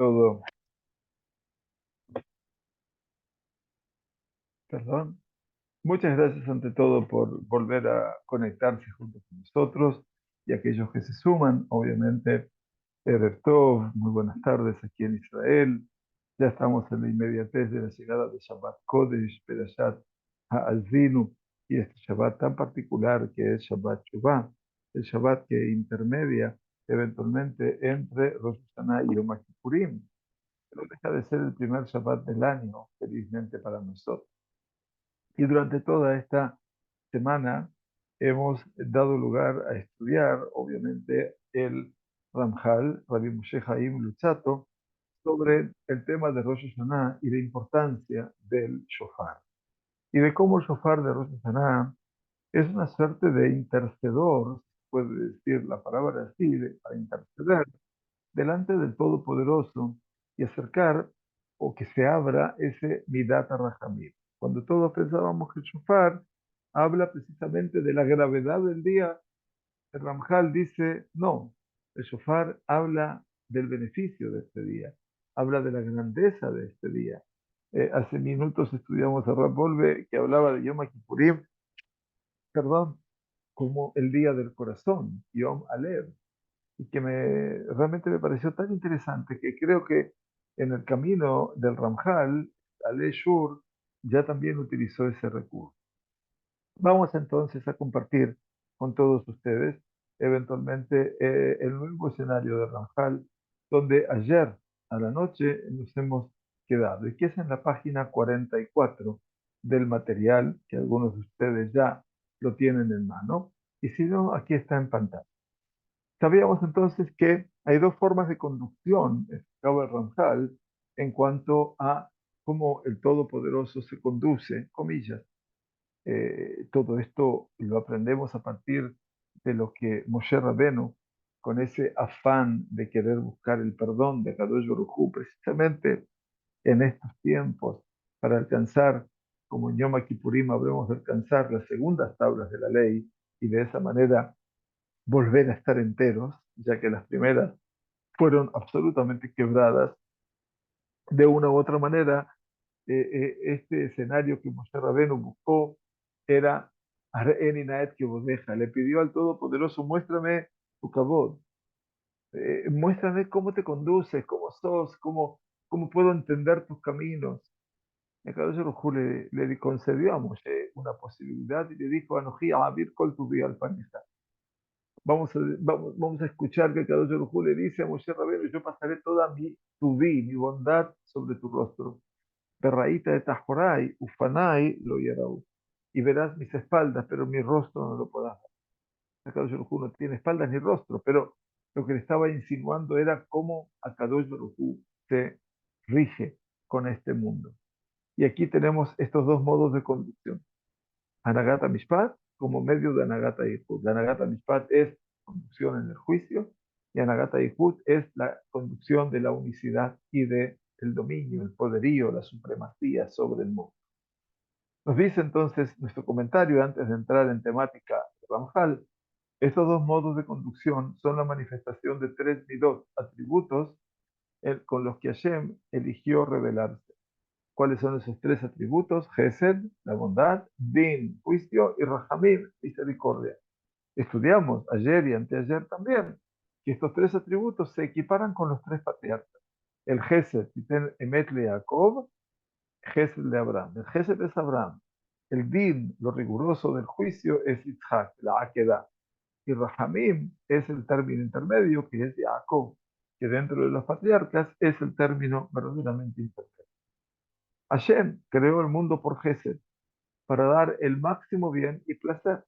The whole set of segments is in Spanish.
todo, perdón. Muchas gracias ante todo por volver a conectarse junto con nosotros y aquellos que se suman, obviamente. Erev Tov, muy buenas tardes aquí en Israel. Ya estamos en la inmediatez de la llegada de Shabbat Kodesh, Perashat Ha'azinu, y este Shabbat tan particular que es Shabbat Shuvah, el Shabbat que intermedia eventualmente entre Rosh Hashanah y Yom Kippurim, pero deja de ser el primer Shabbat del año, felizmente para nosotros. Y durante toda esta semana hemos dado lugar a estudiar, obviamente, el Ramjal, Rabbi Moshe Haim Luzzatto, sobre el tema de Rosh Hashanah y la importancia del shofar. Y de cómo el shofar de Rosh Hashanah es una suerte de intercedor, puede decir la palabra así, para interceder delante del Todopoderoso y acercar o que se abra ese Midat Rahamim. Cuando todos pensábamos que el shofar habla precisamente de la gravedad del día, el Ramjal dice, no, el shofar habla del beneficio de este día, habla de la grandeza de este día. Hace minutos estudiamos a Rab Wolbe que hablaba de Yom Kippurim, perdón, como el día del corazón, Yom Alev, y que realmente me pareció tan interesante que creo que en el camino del Ramjal, Ale Shur ya también utilizó ese recurso. Vamos entonces a compartir con todos ustedes eventualmente el nuevo escenario de Ramjal, donde ayer a la noche nos hemos quedado, y que es en la página 44 del material, que algunos de ustedes ya lo tienen en mano, y si no, aquí está en pantalla. Sabíamos entonces que hay dos formas de conducción, explicaba el Ramjal, en cuanto a cómo el Todopoderoso se conduce, comillas. Todo esto lo aprendemos a partir de lo que Moshe Rabenu, con ese afán de querer buscar el perdón de Kadosh Baruj Hu, precisamente en estos tiempos, para alcanzar, como en Yom Kippurim habremos de alcanzar las segundas tablas de la ley, y de esa manera volver a estar enteros, ya que las primeras fueron absolutamente quebradas de una u otra manera. Este escenario que Moshe Rabenu buscó era Areni Naet que bodeja. Le pidió al Todopoderoso, muéstrame tu cabod, muéstrame cómo te conduces, cómo sos, cómo puedo entender tus caminos. Y Akadosh Baruj Hu le concedió a Moshe una posibilidad y le dijo, Anoji Abir Kol Tuvi al Paneja. Vamos a escuchar que Kadosh Baruj Hu le dice a Moshe Rabenu, yo pasaré toda mi bondad sobre tu rostro. Perraíta de Tajoray, Ufanay, lo yerau. Y verás mis espaldas, pero mi rostro no lo podrás ver. Kadosh Baruj Hu no tiene espaldas ni rostro, pero lo que le estaba insinuando era cómo Akadosh Baruj Hu se rige con este mundo. Y aquí tenemos estos dos modos de conducción. Anagata Mishpat como medio de Anagata Yichud. La Anagata Mishpat es conducción en el juicio y Anagata Yichud es la conducción de la unicidad y de el dominio, el poderío, la supremacía sobre el mundo. Nos dice entonces nuestro comentario antes de entrar en temática de Ramjal, estos dos modos de conducción son la manifestación de tres midot, atributos con los que Hashem eligió revelarse. ¿Cuáles son esos tres atributos? Gesed, la bondad, Din, juicio, y Rahamim, misericordia. Estudiamos ayer y anteayer también que estos tres atributos se equiparan con los tres patriarcas. El Gesed, Titen Emet le Jacob, Gesed de Abraham. El Gesed es Abraham. El Din, lo riguroso del juicio, es Yitzhak, la Akedah. Y Rahamim es el término intermedio, que es Jacob, que dentro de los patriarcas es el término verdaderamente imperfecto. Hashem creó el mundo por Gesed, para dar el máximo bien y placer.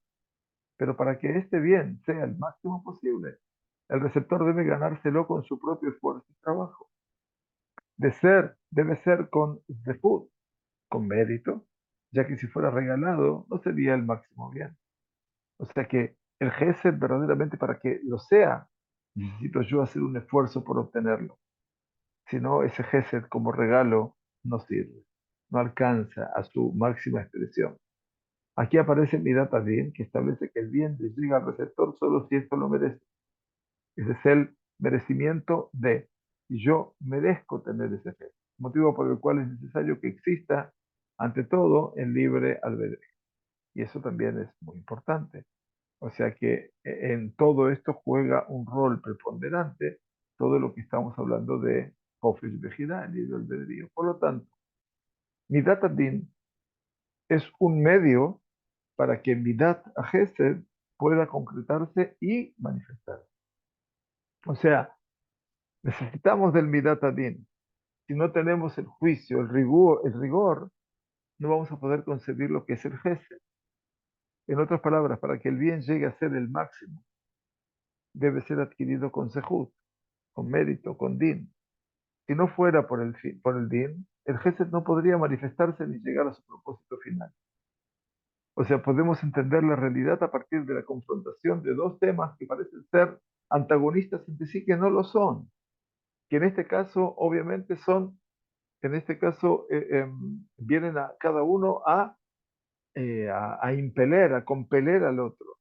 Pero para que este bien sea el máximo posible, el receptor debe ganárselo con su propio esfuerzo y trabajo. Debe ser con zefut, con mérito, ya que si fuera regalado no sería el máximo bien. O sea que el Gesed verdaderamente para que lo sea, necesito yo hacer un esfuerzo por obtenerlo. Si no, ese Gesed como regalo no sirve, no alcanza a su máxima expresión. Aquí aparece Midat Adin, que establece que el bien le llega al receptor solo si esto lo merece. Ese es el merecimiento de. y yo merezco tener ese Gesed, motivo por el cual es necesario que exista, ante todo, el libre albedrío. Y eso también es muy importante. O sea que en todo esto juega un rol preponderante todo lo que estamos hablando de Hofesh Bejidá, el libre albedrío. Por lo tanto, Midat Adin es un medio para que Midat Hesed pueda concretarse y manifestarse. O sea, necesitamos del Midat Adin. Si no tenemos el juicio, el rigor, no vamos a poder concebir lo que es el Hesed. En otras palabras, para que el bien llegue a ser el máximo, debe ser adquirido con Sehut, con mérito, con Din. Si no fuera por el Din, el Gesed no podría manifestarse ni llegar a su propósito final. O sea, podemos entender la realidad a partir de la confrontación de dos temas que parecen ser antagonistas entre sí, que no lo son. Que en este caso, obviamente, en este caso, vienen a cada uno a impeler, a compeler al otro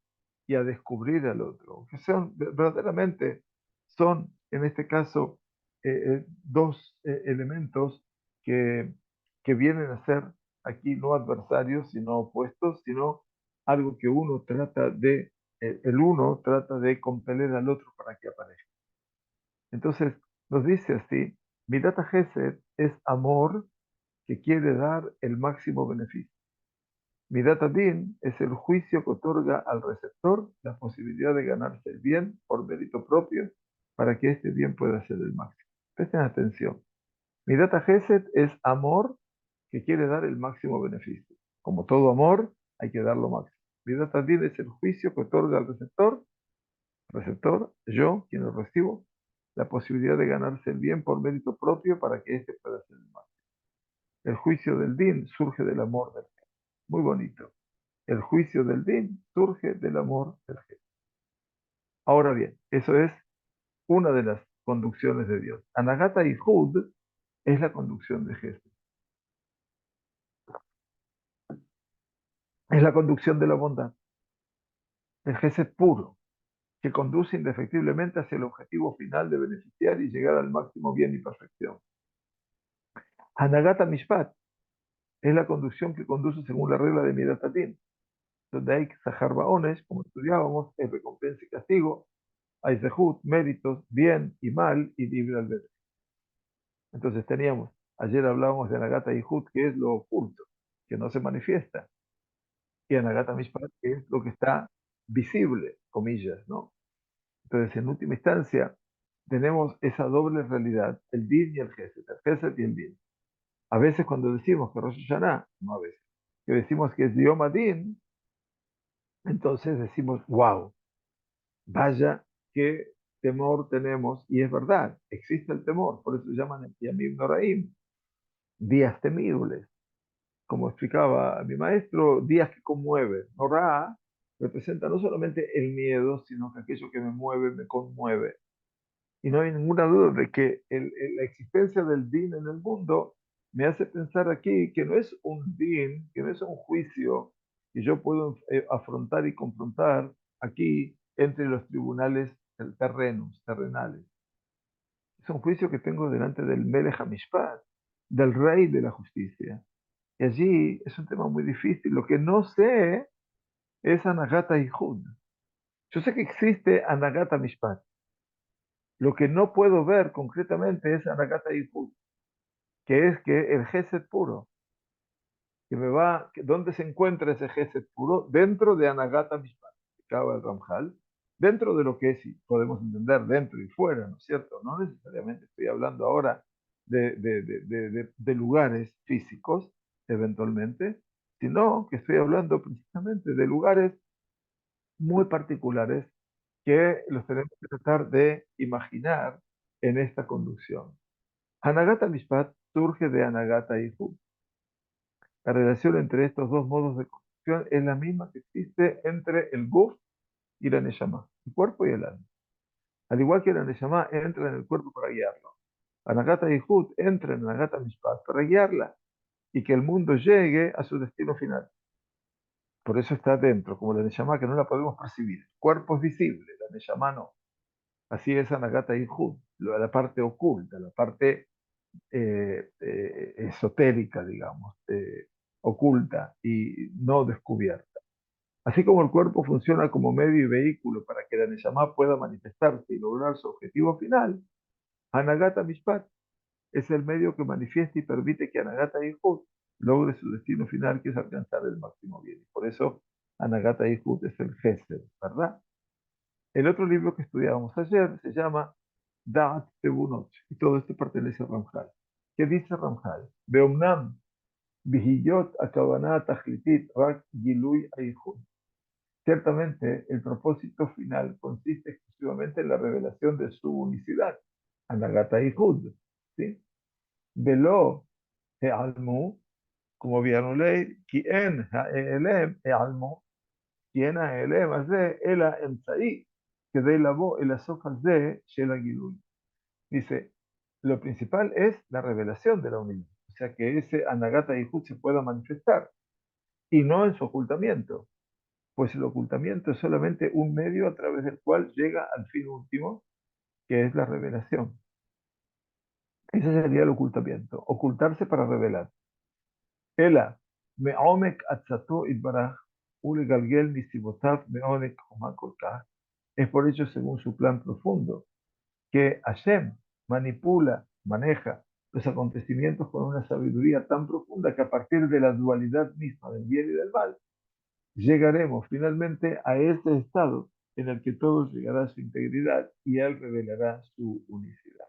y a descubrir al otro. Que son, verdaderamente, son, en este caso, dos elementos que, que vienen a ser aquí no adversarios, sino opuestos, sino algo que el uno trata de compeler al otro para que aparezca. Entonces, nos dice así, Midata Gesed es amor que quiere dar el máximo beneficio. Midat Adin es el juicio que otorga al receptor la posibilidad de ganarse el bien por mérito propio para que este bien pueda ser el máximo. Presten atención. Midat Gesed es amor que quiere dar el máximo beneficio. Como todo amor, hay que dar lo máximo. Midat Adin es el juicio que otorga al receptor, yo, quien lo recibo, la posibilidad de ganarse el bien por mérito propio para que este pueda ser el máximo. El juicio del Din surge del amor del bien. Muy bonito. El juicio del Din surge del amor del Gesed. Ahora bien, eso es una de las conducciones de Dios. Anagata y Hud es la conducción de Gesed. Es la conducción de la bondad, el Gesed puro, que conduce indefectiblemente hacia el objetivo final de beneficiar y llegar al máximo bien y perfección. Anagata Mishpat es la conducción que conduce según la regla de Midat Adin, donde hay Sahar Baones, como estudiábamos, es recompensa y castigo, hay Zehut, méritos, bien y mal y libre albedrío. Entonces ayer hablábamos de Anagata y Hud, que es lo oculto, que no se manifiesta, y Anagata Mishpat, que es lo que está visible, comillas, ¿no? Entonces, en última instancia, tenemos esa doble realidad, el Din y el Gesed y el Din. A veces cuando decimos que Rosh Hashanah, no a veces, que decimos que es Yom Adin, entonces decimos, wow, vaya qué temor tenemos, y es verdad, existe el temor, por eso llaman el Yamim Noraim, días temibles. Como explicaba mi maestro, días que conmueven. Norá representa no solamente el miedo, sino que aquello que me mueve, me conmueve. Y no hay ninguna duda de que la existencia del din en el mundo me hace pensar aquí que no es un din, que no es un juicio que yo puedo afrontar y confrontar aquí entre los tribunales terrenales. Es un juicio que tengo delante del Melech HaMishpat, del rey de la justicia. Y allí es un tema muy difícil. Lo que no sé es Anagata y Hud. Yo sé que existe Anagata Mishpat. Lo que no puedo ver concretamente es Anagata y Hud, que es que el Gesed puro, ¿dónde se encuentra ese Gesed puro? Dentro de Anagata Mishpat, que acaba el Ramjal, dentro de lo que es, si podemos entender, dentro y fuera, ¿no es cierto? No necesariamente estoy hablando ahora de lugares físicos, eventualmente, sino que estoy hablando precisamente de lugares muy particulares que los tenemos que tratar de imaginar en esta conducción. Anagata Mishpat surge de Anagata y Hud. La relación entre estos dos modos de conducción es la misma que existe entre el Guf y la Neshama, el cuerpo y el alma. Al igual que la Neshama entra en el cuerpo para guiarlo, Anagata y Hud entra en Anagata Mishpat para guiarla y que el mundo llegue a su destino final. Por eso está dentro, como la Neshama que no la podemos percibir. El cuerpo es visible, la Neshama no. Así es Anagata y Hud, la parte oculta, la parte esotérica, digamos, oculta y no descubierta. Así como el cuerpo funciona como medio y vehículo para que la Neshama pueda manifestarse y lograr su objetivo final, Anagata Mishpat es el medio que manifiesta y permite que Anagata Yehud logre su destino final, que es alcanzar el máximo bien. Y por eso Anagata Yehud es el Gesed, ¿verdad? El otro libro que estudiábamos ayer se llama Da'at Tebunot, y todo esto pertenece a Ramjal. ¿Qué dice Ramjal? Beomnam, Vihiyot Akavanat Tachlitit Rak Gilui Ayhud. Ciertamente, el propósito final consiste exclusivamente en la revelación de su unicidad, Anagata Yehud, ¿sí? Velo Almu, como vieron ley, quien Ha'elem Almu, quien Ha'elem הזה, אלא אמצעי, כדי לבוא אל הסוף הזה של הגילוי. Dice, lo principal es la revelación de la unidad, o sea, que ese Anagata Yehud se pueda manifestar, y no en su ocultamiento, pues el ocultamiento es solamente un medio a través del cual llega al fin último, que es la revelación. Ese sería el ocultamiento, ocultarse para revelar. Ela, מעומק עצתו יתברך, ולגלגל מסיבותיו מעומק חומה כל כך. Es por ello, según su plan profundo, que Hashem manipula, maneja los acontecimientos con una sabiduría tan profunda que a partir de la dualidad misma del bien y del mal, llegaremos finalmente a ese estado en el que todo llegará a su integridad y Él revelará su unicidad.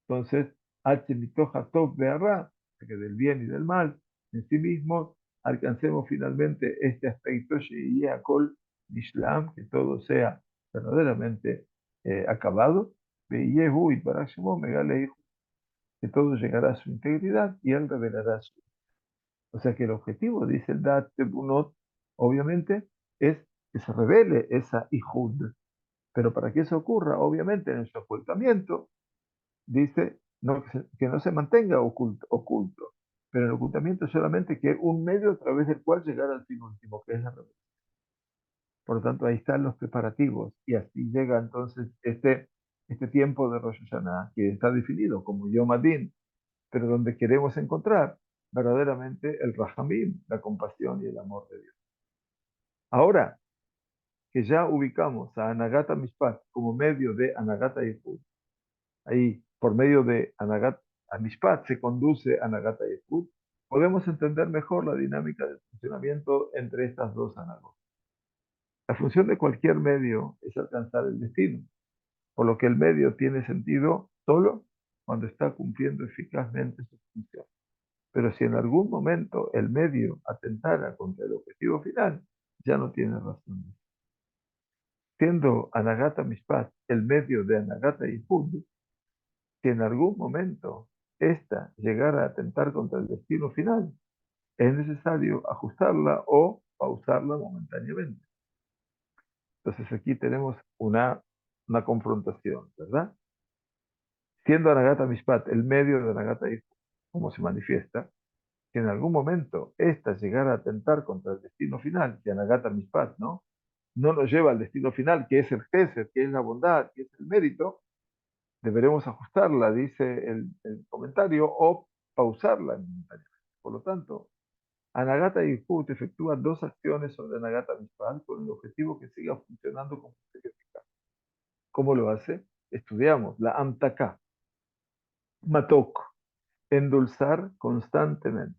Entonces, H mitoja tov be'ará, que del bien y del mal en sí mismo, alcancemos finalmente este aspecto, Kol Nishlam, que todo sea verdaderamente acabado, Ve'yehu Yitbaraj Shemo Megale, que todo llegará a su integridad y Él revelará su. O sea que el objetivo, dice el Dat Tebunot, obviamente, es que se revele esa Ihud. Pero para que eso ocurra, obviamente, en su ocultamiento, dice no, que no se mantenga oculto, pero el ocultamiento es solamente que un medio a través del cual llegar al fin último, que es la revelación. Por lo tanto, ahí están los preparativos y así llega entonces este tiempo de Rosh Hashanah, que está definido como Yom Adin, pero donde queremos encontrar verdaderamente el Rahamim, la compasión y el amor de Dios. Ahora que ya ubicamos a Anagata Mishpat como medio de Anagata Yehud, ahí por medio de Anagat Amishpat se conduce a Anagata Yehud, podemos entender mejor la dinámica del funcionamiento entre estas dos anagos. La función de cualquier medio es alcanzar el destino, por lo que el medio tiene sentido solo cuando está cumpliendo eficazmente su función. Pero si en algún momento el medio atentara contra el objetivo final, ya no tiene razón. Siendo Anagata Mishpat el medio de Anagata Yehud, si en algún momento ésta llegara a atentar contra el destino final, es necesario ajustarla o pausarla momentáneamente. Entonces aquí tenemos una confrontación, ¿verdad? Siendo Anagata Mishpat el medio de Anagata Yehud, como se manifiesta, si en algún momento ésta llegara a atentar contra el destino final, que Anagata Mishpat, ¿no? No nos lleva al destino final, que es el Gesed, que es la bondad, que es el mérito, deberemos ajustarla, dice el comentario, o pausarla momentáneamente. Por lo tanto, Anagata Yehud efectúa dos acciones sobre Anagata Mishpat con el objetivo que siga funcionando como eficaz. ¿Cómo lo hace? Estudiamos la Amtaká, Matok, endulzar constantemente.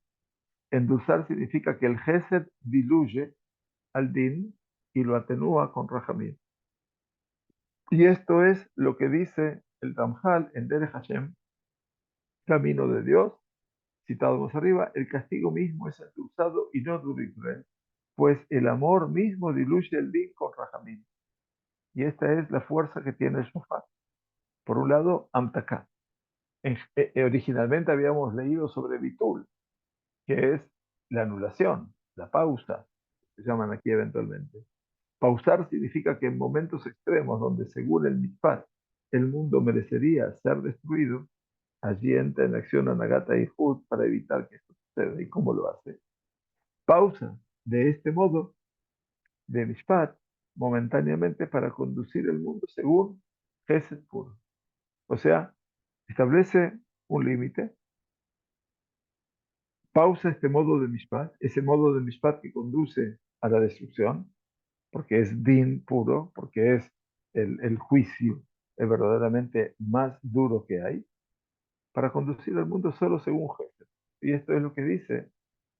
Endulzar significa que el Gesed diluye al Din y lo atenúa con Rahamim. Y esto es lo que dice el Ramjal en Derech Hashem, camino de Dios, citado más arriba, el castigo mismo es endulzado y no duro y cruel, pues el amor mismo diluye el din con Rahamim. Y esta es la fuerza que tiene el shofar. Por un lado, Amtaká. Originalmente habíamos leído sobre Bitul, que es la anulación, la pausa, se llaman aquí eventualmente. Pausar significa que en momentos extremos donde según el Mishpat el mundo merecería ser destruido, allí entra en acción Anagata y Hud para evitar que esto suceda. ¿Y cómo lo hace? Pausa de este modo, de Mishpat, momentáneamente para conducir el mundo según, según el Gesed puro. O sea, establece un límite, pausa este modo de Mishpat, ese modo de Mishpat que conduce a la destrucción, porque es din puro, porque es el juicio verdaderamente más duro que hay, para conducir al mundo solo según Gesed. Y esto es lo que dice,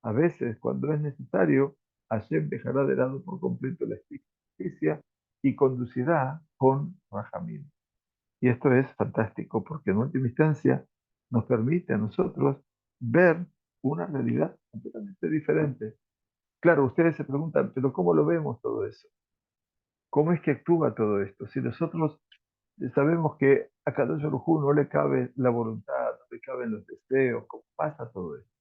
a veces cuando es necesario, Hashem dejará de lado por completo la justicia y conducirá con Rahamim. Y esto es fantástico porque en última instancia nos permite a nosotros ver una realidad completamente diferente. Claro, ustedes se preguntan, pero ¿cómo lo vemos todo eso? ¿Cómo es que actúa todo esto? Si nosotros sabemos que a Kadosh Baruj Hu no le cabe la voluntad, no le caben los deseos, ¿cómo pasa todo esto?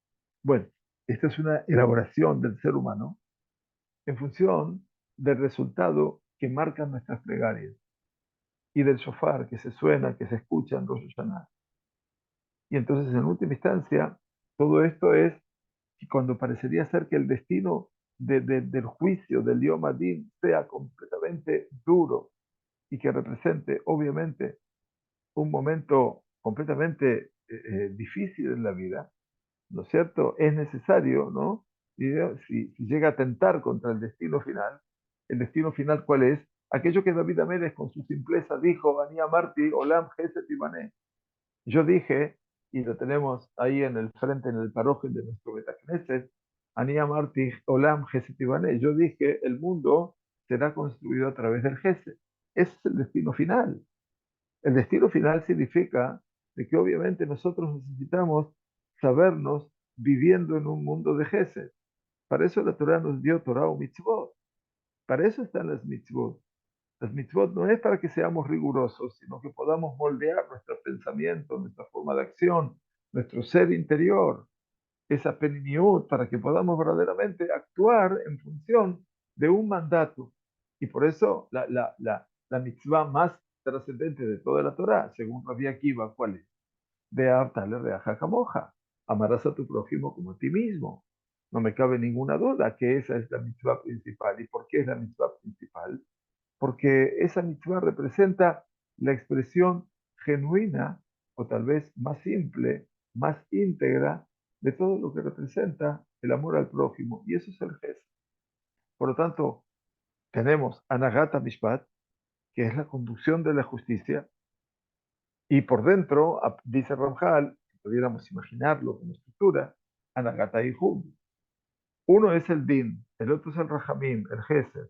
Bueno, esta es una elaboración del ser humano en función del resultado que marcan nuestras plegarias y del shofar que se suena, que se escucha en Rosh Hashanah. Y entonces, en última instancia, todo esto es que cuando parecería ser que el destino del juicio, del Yom Adin, sea completamente duro y que represente, obviamente, un momento completamente difícil en la vida, ¿no es cierto? Es necesario, ¿no? Si llega a tentar contra el destino final, ¿cuál es? Aquello que David Amélez con su simpleza dijo, Ani Amarti, Olam, Geset y Bané. Yo dije, y lo tenemos ahí en el frente, en el paroje de nuestro Betacneset, Ani Amarti, Olam, Geset y Bané. Yo dije, el mundo será construido a través del Geset. Ese es el destino final. El destino final significa de que obviamente nosotros necesitamos sabernos viviendo en un mundo de Gesed. Para eso la Torah nos dio Torah o mitzvot. Para eso están las mitzvot. Las mitzvot no es para que seamos rigurosos, sino que podamos moldear nuestro pensamiento, nuestra forma de acción, nuestro ser interior, esa penimiut, para que podamos verdaderamente actuar en función de un mandato. Y por eso la mitzvah más trascendente de toda la Torah, según Rabbi Akiva, ¿cuál es? De Abtale Reaja Kamoja. Amarás a tu prójimo como a ti mismo. No me cabe ninguna duda que esa es la mitzvah principal. ¿Y por qué es la mitzvah principal? Porque esa mitzvah representa la expresión genuina, o tal vez más simple, más íntegra, de todo lo que representa el amor al prójimo. Y eso es el gesto. Por lo tanto, tenemos Anagata Mishpat, que es la conducción de la justicia, y por dentro, dice Ramjal, si pudiéramos imaginarlo como estructura, Anagata y Hud. Uno es el Din, el otro es el Rahamim, el Gesed,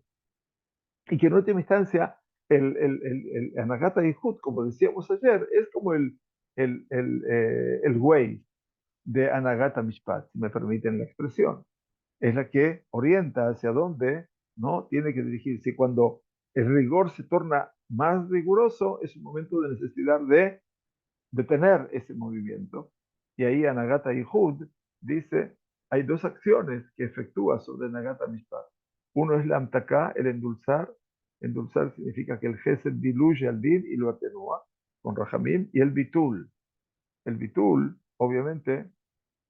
y que en última instancia el Anagata y Hud, como decíamos ayer, es como el güey de Anagata Mishpat, si me permiten la expresión. Es la que orienta hacia dónde no tiene que dirigirse. Y cuando el rigor se torna más riguroso, es un momento de necesidad de detener ese movimiento. Y ahí Anagata y Hud dice, hay dos acciones que efectúa sobre Nagata Mishpat. Uno es la amtaká, el endulzar. Endulzar significa que el gesed diluye al din y lo atenúa con Rahamim. Y el bitul. El bitul, obviamente,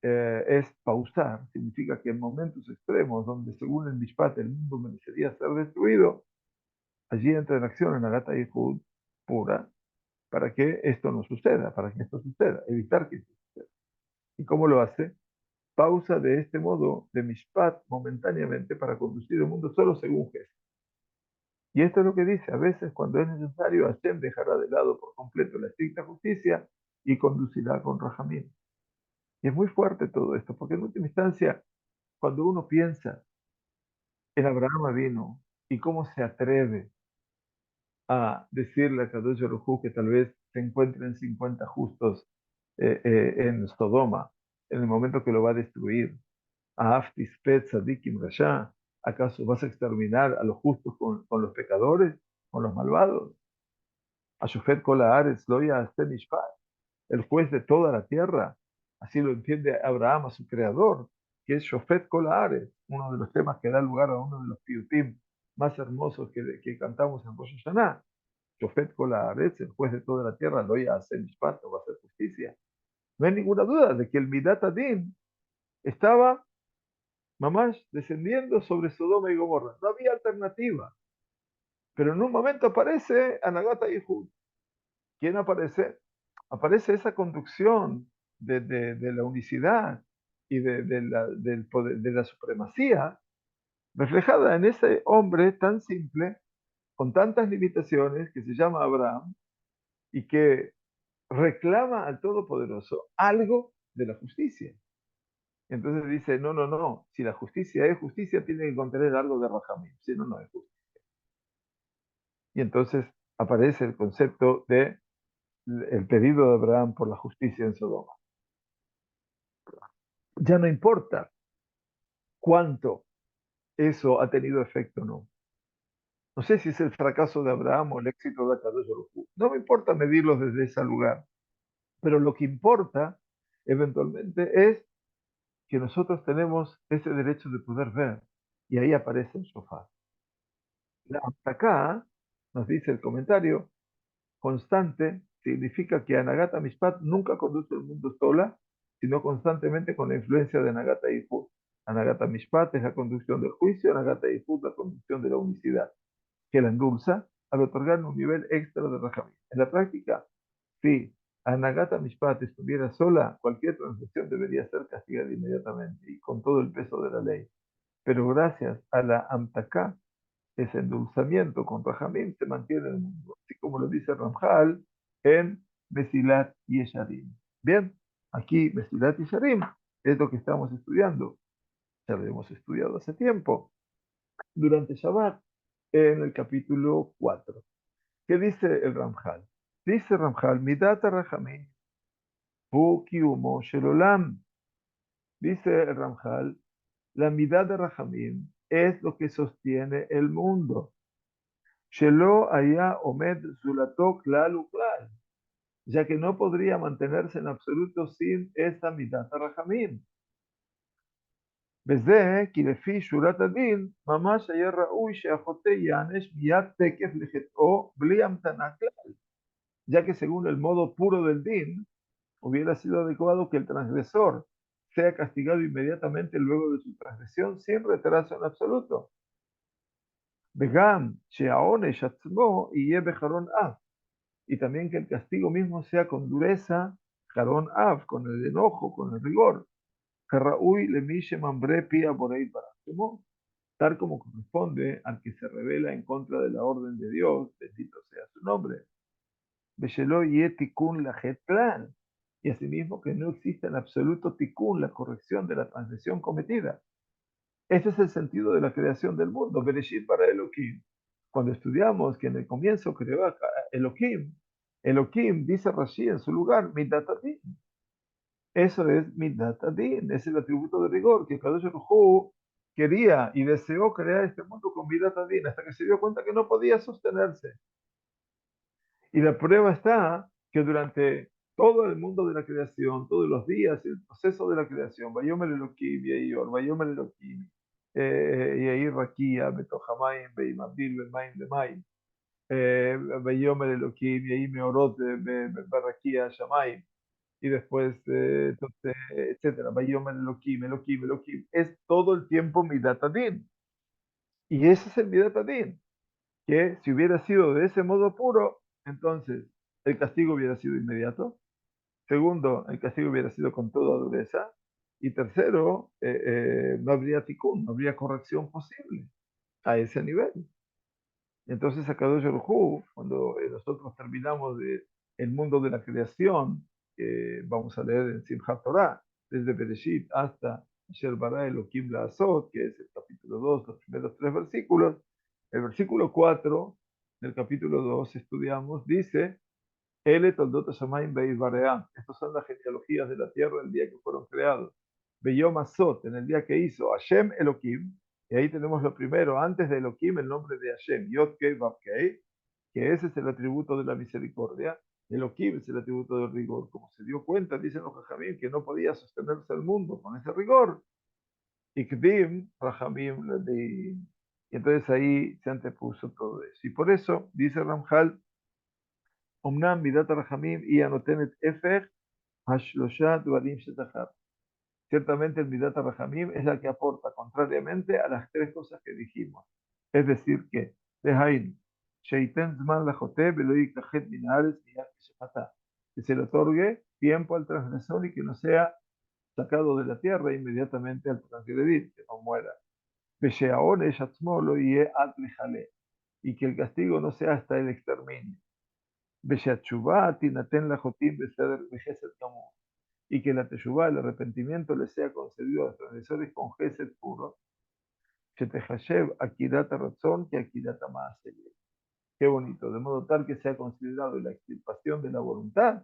es pausar. Significa que en momentos extremos, donde según el Mishpat el mundo merecería ser destruido, allí entra en acción Nagata y Hud pura, para que esto no suceda, para que esto suceda, evitar que esto suceda. ¿Y cómo lo hace? Pausa de este modo de Mishpat momentáneamente para conducir el mundo solo según Jesús. Y esto es lo que dice, a veces cuando es necesario, Hashem dejará de lado por completo la estricta justicia y conducirá con Rahamim. Y es muy fuerte todo esto, porque en última instancia, cuando uno piensa en Abraham vino y cómo se atreve a decirle a Kadosh Baruj Hu que tal vez se encuentren 50 justos en Sodoma, en el momento que lo va a destruir. A Aftis Pet Sadikim Rasha, ¿acaso vas a exterminar a los justos con los pecadores, con los malvados? A Shofet Kol Haaretz Lo Ya'aseh Mishpat, el juez de toda la tierra, así lo entiende Abraham a su creador, que es Shofet Kol Haaretz, uno de los temas que da lugar a uno de los piutim más hermosos que cantamos en Rosh Hashanah. Shofet Kol Haaretz, el juez de toda la tierra, Lo Ya'aseh Mishpat, no va a hacer justicia. No hay ninguna duda de que el Midat Adin estaba Mamash descendiendo sobre Sodoma y Gomorra. No había alternativa. Pero en un momento aparece Anagata y Hud. ¿quién aparece? Aparece esa conducción de la unicidad y del poder, de la supremacía reflejada en ese hombre tan simple, con tantas limitaciones, que se llama Abraham y que reclama al Todopoderoso algo de la justicia. Entonces dice, no, no, no, si la justicia es justicia, tiene que contener algo de Rahamim, si no, no es justicia. Y entonces aparece el concepto de el pedido de Abraham por la justicia en Sodoma. Ya no importa cuánto eso ha tenido efecto o no. No sé si es el fracaso de Abraham o el éxito de Akadosh Baruj Hu. No me importa medirlos desde ese lugar, pero lo que importa eventualmente es que nosotros tenemos ese derecho de poder ver. Y ahí aparece el sofá. Hasta acá, nos dice el comentario, constante significa que Anagata Mishpat nunca conduce el mundo sola, sino constantemente con la influencia de Anagata Yehud. Anagata Mishpat es la conducción del juicio, Anagata Yehud la conducción de la unicidad, que la endulza al otorgar un nivel extra de Rahamim. En la práctica, si Anagata Mishpat estuviera sola, cualquier transgresión debería ser castigada inmediatamente y con todo el peso de la ley. Pero gracias a la Amtaká, ese endulzamiento con Rahamim se mantiene en el mundo, así como lo dice Ramjal en Mesilat Yesharim. Bien, aquí Mesilat Yesharim es lo que estamos estudiando. Ya lo hemos estudiado hace tiempo, durante Shabbat, en el capítulo 4. ¿Qué dice el Ramjal? Dice Ramjal, Midat Rahamim, Hu Kiumo Shelolam. Dice el Ramjal, la midad de Rahamim es lo que sostiene el mundo. Shelo haya omed zulato klal uklal, ya que no podría mantenerse en absoluto sin esta mitad rahamim. וזה כי לפי שורת הדין, ממש היה ראוי שהחוטא ייענש מיד תקף לחטאו בלי המתנה כלל, ya que según el modo puro del din, hubiera sido adecuado que el transgresor sea castigado inmediatamente luego de su transgresión sin retraso en absoluto. וגם שהעונש עצמו יהיה בחרון אף, y también que el castigo mismo sea con dureza, jarón av, con el enojo, con el rigor, Jarraúi le mishe mambre pia boreit barajemo, tal como corresponde al que se revela en contra de la orden de Dios, bendito sea su nombre. Beshelo ye tikun la plan, y asimismo que no exista en absoluto tikun, la corrección de la transgresión cometida. Este es el sentido de la creación del mundo, Bereshit para Elohim. Cuando estudiamos que en el comienzo creó a Elohim, Elohim dice Rashi en su lugar, Midat Adin. Eso es Midat Adin, es el atributo de rigor que Kadosh Baruj Hu quería y deseó crear este mundo con Midat Adin hasta que se dio cuenta que no podía sostenerse. Y la prueba está que durante todo el mundo de la creación, todos los días, el proceso de la creación, Bayomer Elohim, Yayor, Bayomer Elohim, Yair Rakia, Betohamaim, Beimabdil, Bemaim, Bemaim, Bayomer Elohim, Yair Meorot, Barakia, Shamaim, y después, entonces, etcétera, Bayomer Elohim, Elohim, Elohim, es todo el tiempo Midat Adin. Y ese es el Midat Adin, que si hubiera sido de ese modo puro, entonces el castigo hubiera sido inmediato. Segundo, el castigo hubiera sido con toda dureza. Y tercero, no habría tikkun, no habría corrección posible a ese nivel. Entonces, Akadosh Baruj Hu, cuando nosotros terminamos el mundo de la creación, vamos a leer en Simchat Torah, desde Bereshit hasta Asher bara Elohim La'asot, que es el capítulo 2, los primeros tres versículos. El versículo 4 del capítulo 2 estudiamos, dice, Ele toldot hashamayim be'idbaream. Estas son las genealogías de la tierra el día que fueron creados. Beyom Asot, en el día que hizo Hashem Elohim, y ahí tenemos lo primero, antes de Elohim, el nombre de Hashem, Yod Kei Vav Kei, que ese es el atributo de la misericordia. Elohim es el atributo del rigor. Como se dio cuenta, dicen los Jajamim, que no podía sostenerse el mundo con ese rigor. Ikdim, Rahamim, Ladim. Y entonces ahí se antepuso todo eso. Y por eso, dice Ramjal, Omnam midat rahamim y anotenet efer hashlosha dvarim shetachar. Ciertamente el midat rahamim es la que aporta contrariamente a las tres cosas que dijimos. Es decir, que dejain, Sheiten zman lajoté velo yikajet min haaretz miyad keshepatá. Que se le otorgue tiempo al transgresor y que no sea sacado de la tierra inmediatamente al transgredir, que no muera. Vesheaonesh atzmo lo yeh ad lejale. Y que el castigo no sea hasta el exterminio. Vesheatshuvá tinaten lajotim beseder vejesed gamur. Y que la teshuvá, el arrepentimiento, le sea concedido a los transgresores con gesed puro. Shetehashev akidat ratzon que akidat maaseh. Qué bonito, de modo tal que sea considerado la extirpación de la voluntad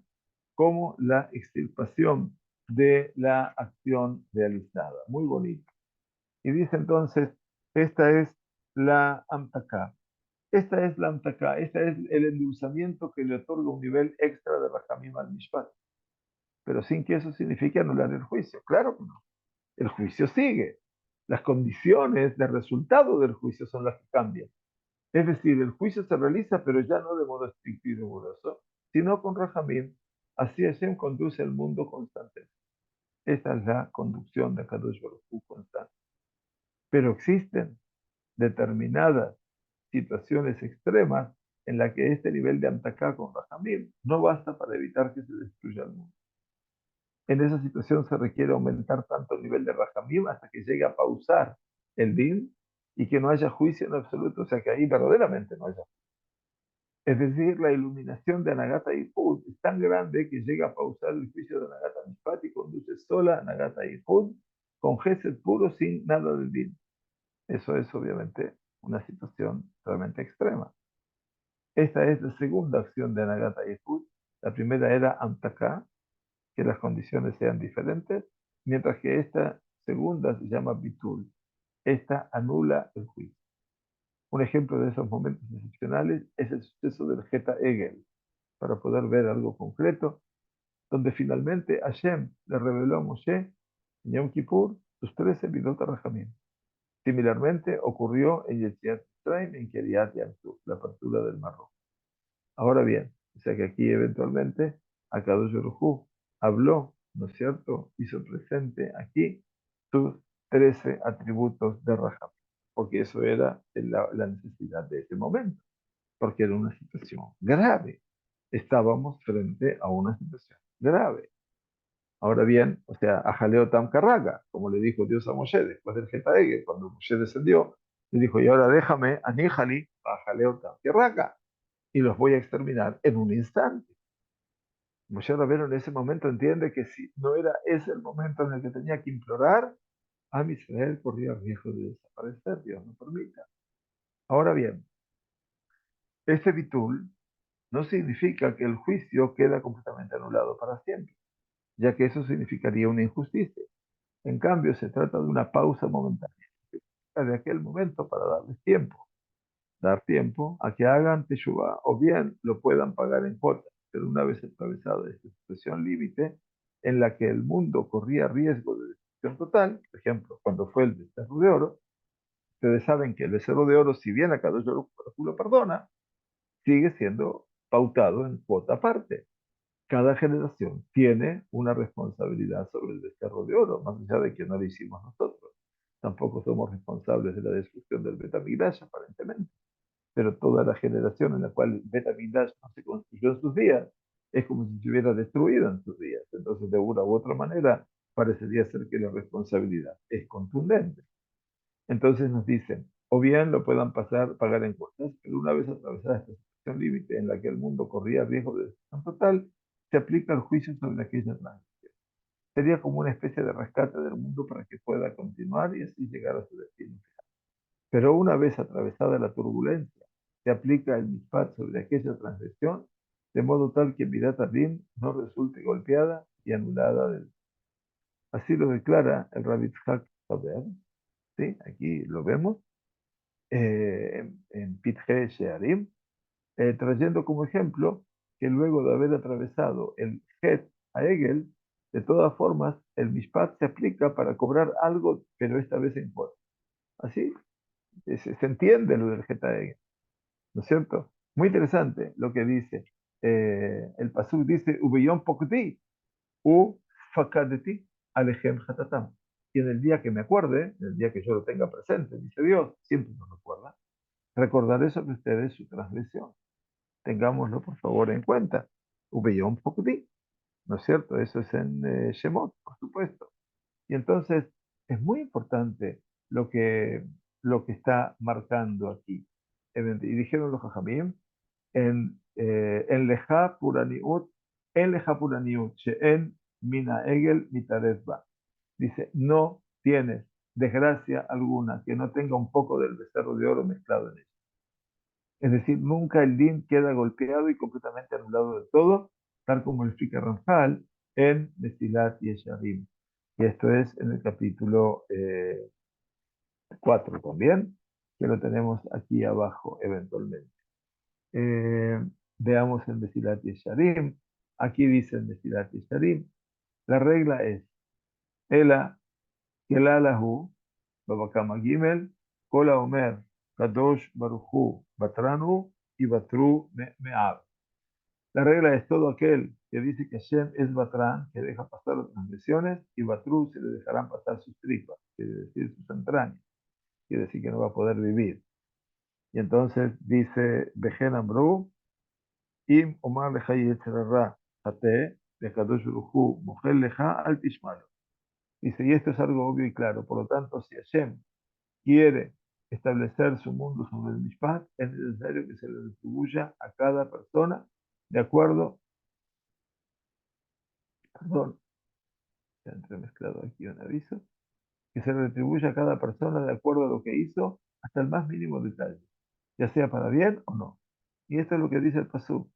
como la extirpación de la acción realizada. Muy bonito. Y dice entonces, esta es la amtaká. Esta es la amtaká, este es el endulzamiento que le otorga un nivel extra de Rajamim al Mishpat. Pero sin que eso signifique anular el juicio. Claro que no. El juicio sigue. Las condiciones de resultado del juicio son las que cambian. Es decir, el juicio se realiza, pero ya no de modo estricto y riguroso, sino con Rajamim. Así Hashem conduce el mundo constantemente. Esa es la conducción de Kadosh Baruj Hu constante. Pero existen determinadas situaciones extremas en las que este nivel de Amtaká con Rajamim no basta para evitar que se destruya el mundo. En esa situación se requiere aumentar tanto el nivel de Rajamim hasta que llegue a pausar el din y que no haya juicio en absoluto, o sea que ahí verdaderamente no haya. Es decir, la iluminación de Anagata Yehud es tan grande que llega a pausar el juicio de Anagata Mishpat y conduce sola a Anagata Yehud con gesed puro sin nada de din. Eso es obviamente una situación realmente extrema. Esta es la segunda acción de Anagata Yehud. La primera era Amtaká, que las condiciones sean diferentes, mientras que esta segunda se llama Bitul. Esta anula el juicio. Un ejemplo de esos momentos excepcionales es el suceso del Geta Egel, para poder ver algo concreto, donde finalmente Hashem le reveló a Moshe en Yom Kippur sus 13 Midot HaRachamim. Similarmente ocurrió en Yetziat Mitzrayim, en Kiryat Yamsuf, la apertura del Mar Rojo. Ahora bien, o sea que aquí eventualmente Akadosh Baruj Hu habló, ¿no es cierto? Hizo presente aquí sus 13 atributos de Raham, porque eso era la necesidad de ese momento, porque era una situación grave. Estábamos frente a una situación grave. Ahora bien, o sea, a Jaleo Tam Karraga, como le dijo Dios a Moshe después del Getaege, cuando Moshe descendió, le dijo, y ahora déjame a Níjali, a Jaleo Tam Karraga, y los voy a exterminar en un instante. Moshe Rabbeinu en ese momento entiende que si no era ese el momento en el que tenía que implorar, a Israel corría riesgo de desaparecer, Dios no permita. Ahora bien, este bitul no significa que el juicio queda completamente anulado para siempre, ya que eso significaría una injusticia. En cambio, se trata de una pausa momentánea de aquel momento para darles tiempo, dar tiempo a que hagan teshuvah o bien lo puedan pagar en cuotas. Pero una vez atravesada esta situación límite en la que el mundo corría riesgo de destrucción total, por ejemplo, cuando fue el becerro de oro, ustedes saben que el becerro de oro, si bien a cada uno lo perdona, sigue siendo pautado en cuota aparte. Cada generación tiene una responsabilidad sobre el becerro de oro, más allá de que no lo hicimos nosotros. Tampoco somos responsables de la destrucción del Betamigdash, aparentemente. Pero toda la generación en la cual el Betamigdash no se construyó en sus días es como si se hubiera destruido en sus días. Entonces, de una u otra manera, parecería ser que la responsabilidad es contundente. Entonces nos dicen, o bien lo puedan pagar en cuotas, pero una vez atravesada esta situación límite en la que el mundo corría riesgo de destrucción total, se aplica el juicio sobre aquella transición. Sería como una especie de rescate del mundo para que pueda continuar y así llegar a su destino. Pero una vez atravesada la turbulencia, se aplica el mishpat sobre aquella transgresión, de modo tal que Midat Adin no resulte golpeada y anulada del. Así lo declara el Rabbi Tzchak Saber, ¿sí? Aquí lo vemos, en Pitje Shearim, trayendo como ejemplo que luego de haber atravesado el Het a Egel, de todas formas, el Mishpat se aplica para cobrar algo, pero esta vez en cuotas. Así se entiende lo del Het a Egel, ¿no es cierto? Muy interesante lo que dice. El Pasuk dice, Ubeyom Pokti, U Fakadeti, Alejem Hatatam. Y en el día que me acuerde, en el día que yo lo tenga presente, dice Dios, siempre nos recuerda, recordaré sobre ustedes su transgresión. Tengámoslo, por favor, en cuenta. Ubeyom Pokdi, ¿no es cierto? Eso es en Shemot, por supuesto. Y entonces es muy importante lo que, lo que está marcando aquí. Y dijeron los Jajamim, en Leja Puraniut, en Leja Puraniut, She'en Mina Egel Mitaretba. Dice, no tienes desgracia alguna que no tenga un poco del becerro de oro mezclado en él. Es decir, nunca el din queda golpeado y completamente anulado de todo, tal como lo explica Ramjal en Mesilat Yesharim. Y esto es en el capítulo 4 también, que lo tenemos aquí abajo eventualmente. Eh, Veamos en Mesilat Yesharim. Aquí dice en Mesilat Yesharim, la regla es, Ela Kelalahu, Babakama Gimel, Kola Omer, Kadosh Baruchu, Batranu y Batru Me'ab. La regla es todo aquel que dice que Hashem es Batrán, que deja pasar las transgresiones, y Batru se le dejarán pasar sus tripas, quiere decir sus entrañas, quiere decir que no va a poder vivir. Y entonces dice, Bejen Amru, Im Omar Leja Yetzerarra, Hate, de Kadosh Baruchu, Mujer Leja, Al Tishmalo. Dice, y esto es algo obvio y claro, por lo tanto, si Hashem quiere establecer su mundo sobre el Mishpat, es necesario que se le distribuya a cada persona de acuerdo, perdón, se ha entremezclado aquí un aviso, que se le retribuya a cada persona de acuerdo a lo que hizo hasta el más mínimo detalle, ya sea para bien o no. Y esto es lo que dice el Pasú,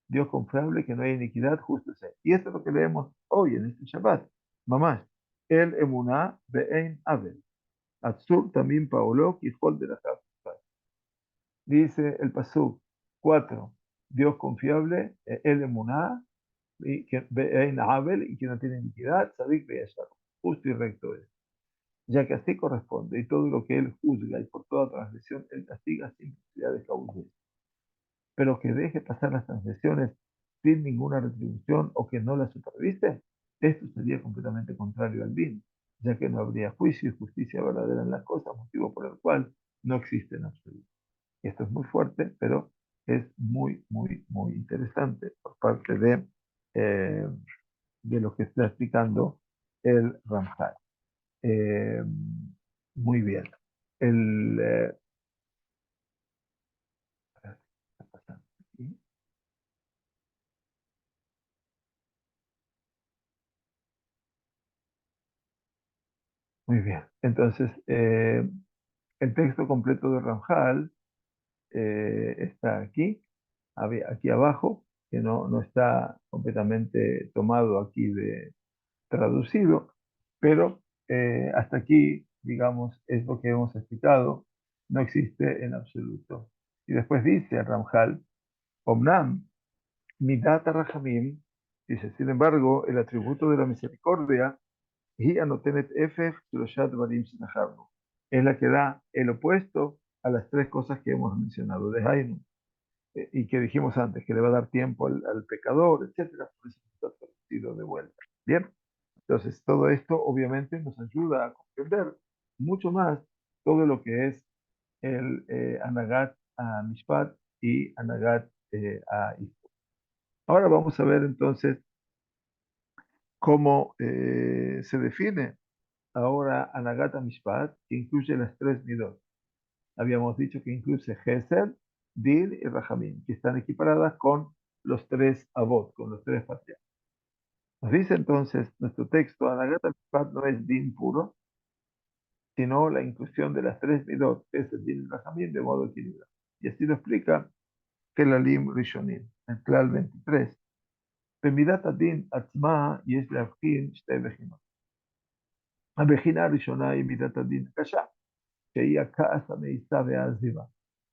Dios confiable que no hay iniquidad, justo sea. Y esto es lo que leemos hoy en este Shabbat, mamás, el emuná be'ein abel, atzur tamim paolo, kijol de la Jafat. Dice el Pasú 4, Dios confiable, el emuná, y que be'ein abel, y que no tiene iniquidad, sadik be'yashar, justo y recto es, ya que así corresponde, y todo lo que él juzga y por toda transgresión él castiga sin necesidad de causar. Pero que deje pasar las transgresiones sin ninguna retribución o que no las supervise, esto sería completamente contrario al bien, ya que no habría juicio y justicia verdadera en las cosas, motivo por el cual no existe en absoluto. Y esto es muy fuerte, pero es muy, muy, muy interesante por parte eh, de lo que está explicando el Ramjal. Eh, Muy bien. El, ¿qué está pasando aquí? Muy bien. Entonces, el texto completo de Ramjal está aquí, aquí abajo, que no está completamente tomado aquí de traducido, pero hasta aquí, digamos, es lo que hemos explicado, no existe en absoluto. Y después dice Ramjal, Omnam, Midat Rahamim, dice, sin embargo, el atributo de la misericordia, y anotenet efef shloshat dvarim shinaharnu, es la que da el opuesto a las tres cosas que hemos mencionado, de Hainu, y que dijimos antes, que le va a dar tiempo al pecador, etcétera, por eso está traducido de vuelta. Bien, entonces todo esto obviamente nos ayuda a comprender mucho más todo lo que es el Anagat a Mishpat y Anagat a Ifko. Ahora vamos a ver entonces cómo se define ahora Anagat a Mishpat, que incluye las tres midot. Habíamos dicho que incluye Gesed, Din y Rahamim, que están equiparadas con los tres Avot, con los tres patriarcas. Nos dice entonces nuestro texto, Anagat a Mishpat no es Din puro, sino la inclusión de las tres midot, Gesed, Din y Rahamim, de modo equilibrado. Y así lo explica Kelalim Rishonim, en Klal 23. במידת הדין עצמה יש להבחין שתי בחינות. הבחינה הראשונה היא מידת הדין הקשה, שהיא הכעס, המאיסה והעזיבה.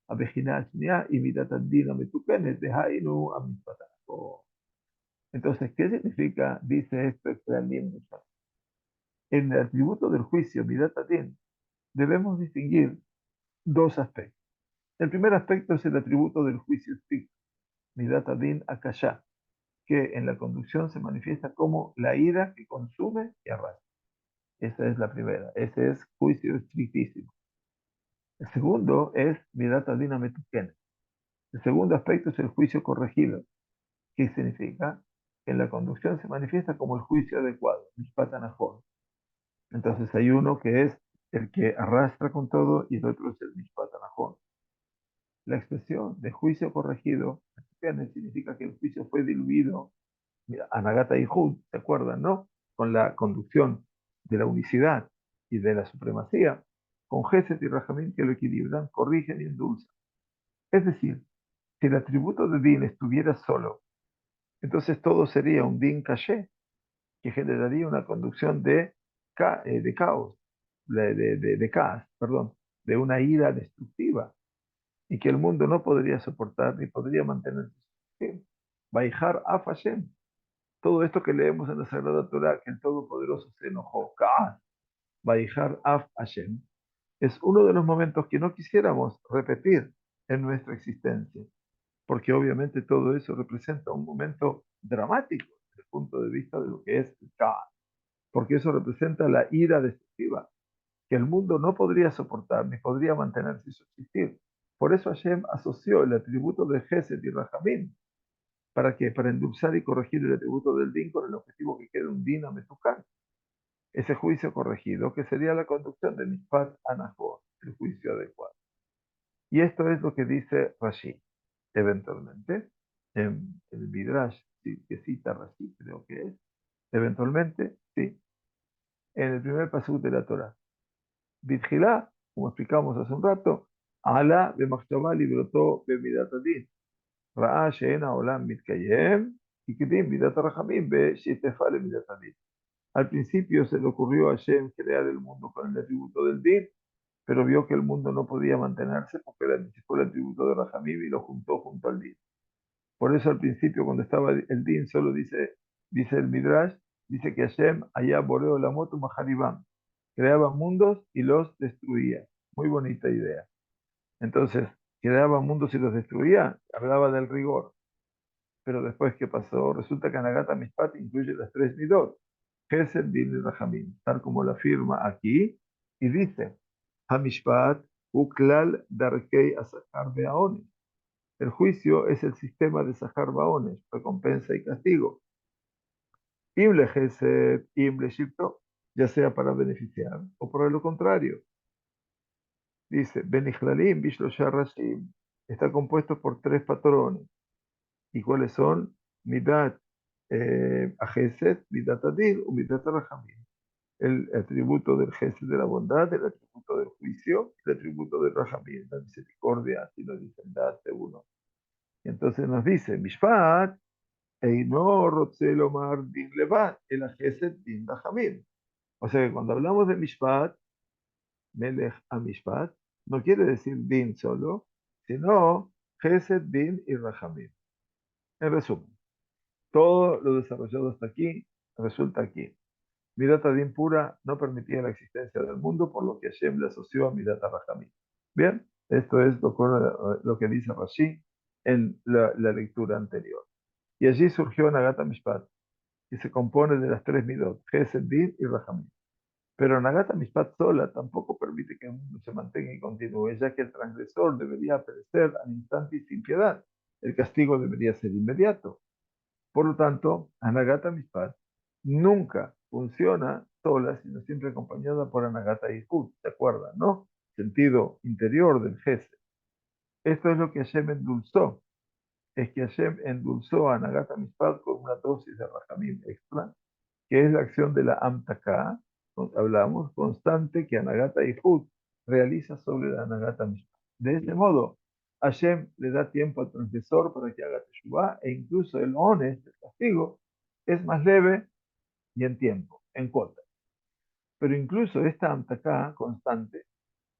הבחינה השנייה היא מידת הדין המתוקנת, דהיינו המשפט. Entonces, ¿qué significa? Dice esto extrañamente. En el atributo del juicio, midat adin, debemos distinguir dos aspectos. El primer aspecto es el atributo del juicio estricto, midat adin akashá, que en la conducción se manifiesta como la ira que consume y arrastra. Esa es la primera. Ese es juicio estrictísimo. El segundo es Midat Adin Ametuken. El segundo aspecto es el juicio corregido. ¿Qué significa? Que en la conducción se manifiesta como el juicio adecuado, Mishpat Anahor. Entonces hay uno que es el que arrastra con todo y el otro es el Mishpat Anahor. La expresión de juicio corregido significa que el juicio fue diluido. Mira, Anagata y Hud, ¿se acuerdan, no? Con la conducción de la unicidad y de la supremacía, con Geset y Rajamín que lo equilibran, corrigen y endulzan. Es decir, si el atributo de Din estuviera solo, entonces todo sería un Din caché, que generaría una conducción de caos, de caos, perdón, de una ira destructiva, y que el mundo no podría soportar ni podría mantenerse. Baijar af Hashem. Todo esto que leemos en la Sagrada Torah, que el Todopoderoso se enojó, Kaas, Baijar af Hashem, es uno de los momentos que no quisiéramos repetir en nuestra existencia, porque obviamente todo eso representa un momento dramático desde el punto de vista de lo que es el Kaas, porque eso representa la ira destructiva, que el mundo no podría soportar ni podría mantenerse y subsistir. Por eso Hashem asoció el atributo de Gesed y Rahamim. ¿Para qué? Para endulzar y corregir el atributo del din con el objetivo que quede un din ametukan. Ese juicio corregido, que sería la conducción de Mishpat Anahor, el juicio adecuado. Y esto es lo que dice Rashi, eventualmente, en el Midrash, sí, que cita Rashi, creo que es, eventualmente, sí, en el primer pasuk de la Torah. Bitjilá, como explicamos hace un rato, Ala b'machshavá librotó b'midat adin. Ra'a she'en ha'olam mitkayem, יקדים מידת הרחמים ושתפה למידת הדין. Al principio se le ocurrió a Hashem crear el mundo con el atributo del din, pero vio que el mundo no podía mantenerse porque anticipó el atributo de Rahamim y lo juntó junto al din. Por eso al principio, cuando estaba el din, solo dice el Midrash, dice que Hashem, allá Boreo la moto Maharibam, creaba mundos y los destruía. Muy bonita idea. Entonces, creaba mundos y los destruía, hablaba del rigor. Pero después, ¿qué pasó? Resulta que Anagata Mishpat incluye las tres midot, Gesed, Din y Rahamim, tal como la afirma aquí, y dice, Hamishpat, Uklal, Darkei, Asakar, Beaones. El juicio es el sistema de Sahar Baones, recompensa y castigo. Imle Gesed, Imle Shipto, ya sea para beneficiar o por lo contrario. Dice, Benichlalim, Bishlosha Rashim, está compuesto por tres patrones. ¿Y cuáles son? Midat Ageset, Midat Adil o Midat Rahamim. El atributo del Gesed de la bondad, el atributo del juicio, el atributo del Rahamim, la misericordia, así lo dice el de uno. Y entonces nos dice, Mishpat, Eino Rotzelomar Din Levat, el Ageset Din Rahamim. O sea que cuando hablamos de Mishpat, Melech a Mishpat, no quiere decir Din solo, sino Gesed, Din y Rahamim. En resumen, todo lo desarrollado hasta aquí resulta aquí. Midat Adin pura no permitía la existencia del mundo, por lo que Hashem le asoció a Midat Rahamim. Bien, esto es lo que dice Rashi en la lectura anterior. Y allí surgió Nagata Mishpat, que se compone de las tres Midot, Gesed, Din y Rahamim. Pero Nagata Mishpat sola tampoco permite que el mundo se mantenga y continúe, ya que el transgresor debería perecer al instante y sin piedad. El castigo debería ser inmediato. Por lo tanto, Anagata Mishpat nunca funciona sola, sino siempre acompañada por Anagata Yichud, ¿se acuerdan, no? Sentido interior del Gesed. Esto es lo que Hashem endulzó. Es que Hashem endulzó a Anagata Mishpat con una dosis de Rahamim extra, que es la acción de la Amtaka, hablamos, constante que Anagata Yichud realiza sobre la Anagata Mishpat. De ese modo, Hashem le da tiempo al transgresor para que haga Teshuvah, e incluso el ones, el castigo, es más leve y en tiempo, en cuota. Pero incluso esta Amtaka constante,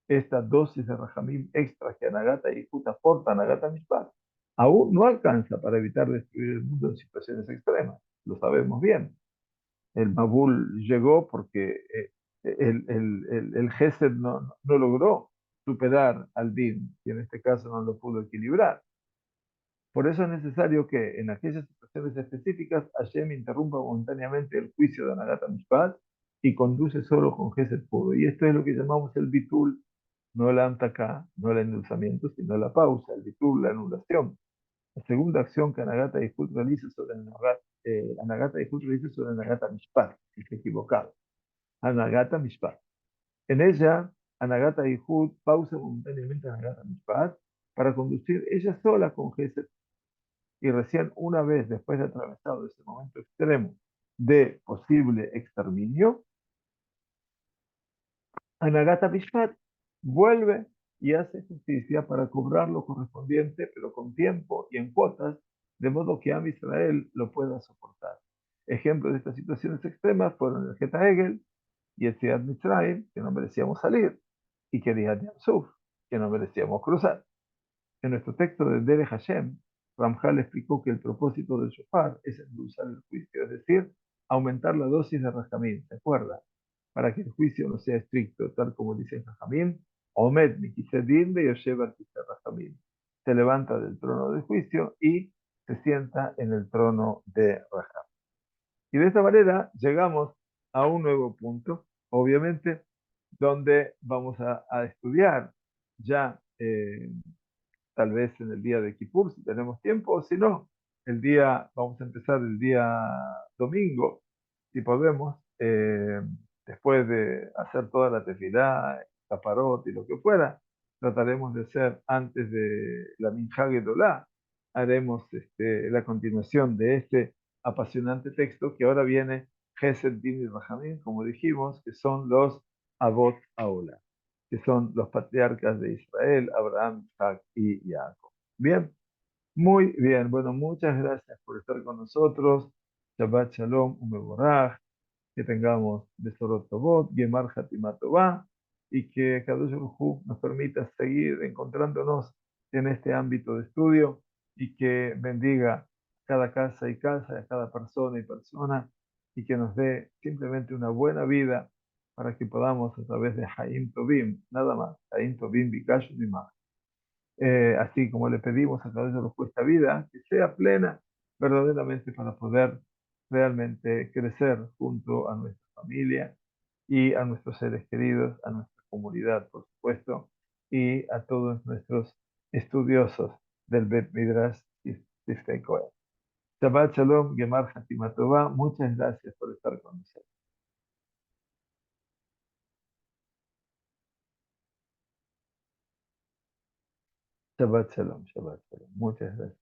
esta dosis de Rahamim extra que Anagata Yichud aporta a Anagata Mishpat, aún no alcanza para evitar destruir el mundo en situaciones extremas. Lo sabemos bien. El Mabul llegó porque el Gesed no logró superar al Din, y en este caso no lo pudo equilibrar. Por eso es necesario que en aquellas situaciones específicas Hashem interrumpa momentáneamente el juicio de Anagata Mishpat y conduce solo con Gesed puro. Y esto es lo que llamamos el Bitul, no la amtaká, no el endulzamiento, sino la pausa, el bitul, la anulación. La segunda acción que Anagata y Hud realiza sobre el Anagata y Hud realiza sobre el Anagata Mishpat, si está equivocado. Anagata Mishpat. En ella, Anagata y Hud pausa momentáneamente a Anagata Mishpat para conducir ella sola con Gesed y recién una vez después de atravesado ese momento extremo de posible exterminio, Anagata Mishpat vuelve y hace justicia para cobrar lo correspondiente, pero con tiempo y en cuotas, de modo que Am Israel lo pueda soportar. Ejemplos de estas situaciones extremas fueron el Geta Hegel y el Ciudad Mitzrayim, que no merecíamos salir, y que Yam Suf, que no merecíamos cruzar. En nuestro texto de Dere Hashem, Ramjal explicó que el propósito del shofar es endulzar el juicio, es decir, aumentar la dosis de Rajamín, ¿se acuerda? Para que el juicio no sea estricto, tal como dice Rajamín, Omed Mikisedin de Yoshev Rajamín. Se levanta del trono del juicio y se sienta en el trono de Rajam. Y de esta manera llegamos a un nuevo punto, obviamente, donde vamos a estudiar ya tal vez en el día de Kippur, si tenemos tiempo, o si no, vamos a empezar el día domingo, si podemos, después de hacer toda la tefilá, caparot y lo que fuera, trataremos de hacer antes de la Minjá Gedolá, haremos la continuación de este apasionante texto que ahora viene Gesed, Din y Rahamim, como dijimos, que son los Avot Aola, que son los patriarcas de Israel, Abraham, Isaac y Jacob. Bien, muy bien. Bueno, muchas gracias por estar con nosotros. Shabbat Shalom, Umeborach, que tengamos Besorot Tobot, Gemar Hatimat Tová, y que Kadosh Baruj Hu nos permita seguir encontrándonos en este ámbito de estudio y que bendiga cada casa y casa, a cada persona y persona, y que nos dé simplemente una buena vida para que podamos a través de Haim Tovim, nada más, Haim Tovim Bikash Mimah. Así como le pedimos a través de esta vida, que sea plena verdaderamente para poder realmente crecer junto a nuestra familia y a nuestros seres queridos, a nuestra comunidad, por supuesto, y a todos nuestros estudiosos del Bet Midrash Tiftei Kohen. Shabbat Shalom, Gemar Hatimat Tová. Muchas gracias por estar con nosotros. Shabbat Shalom, Shabbat Shalom. Muchas gracias.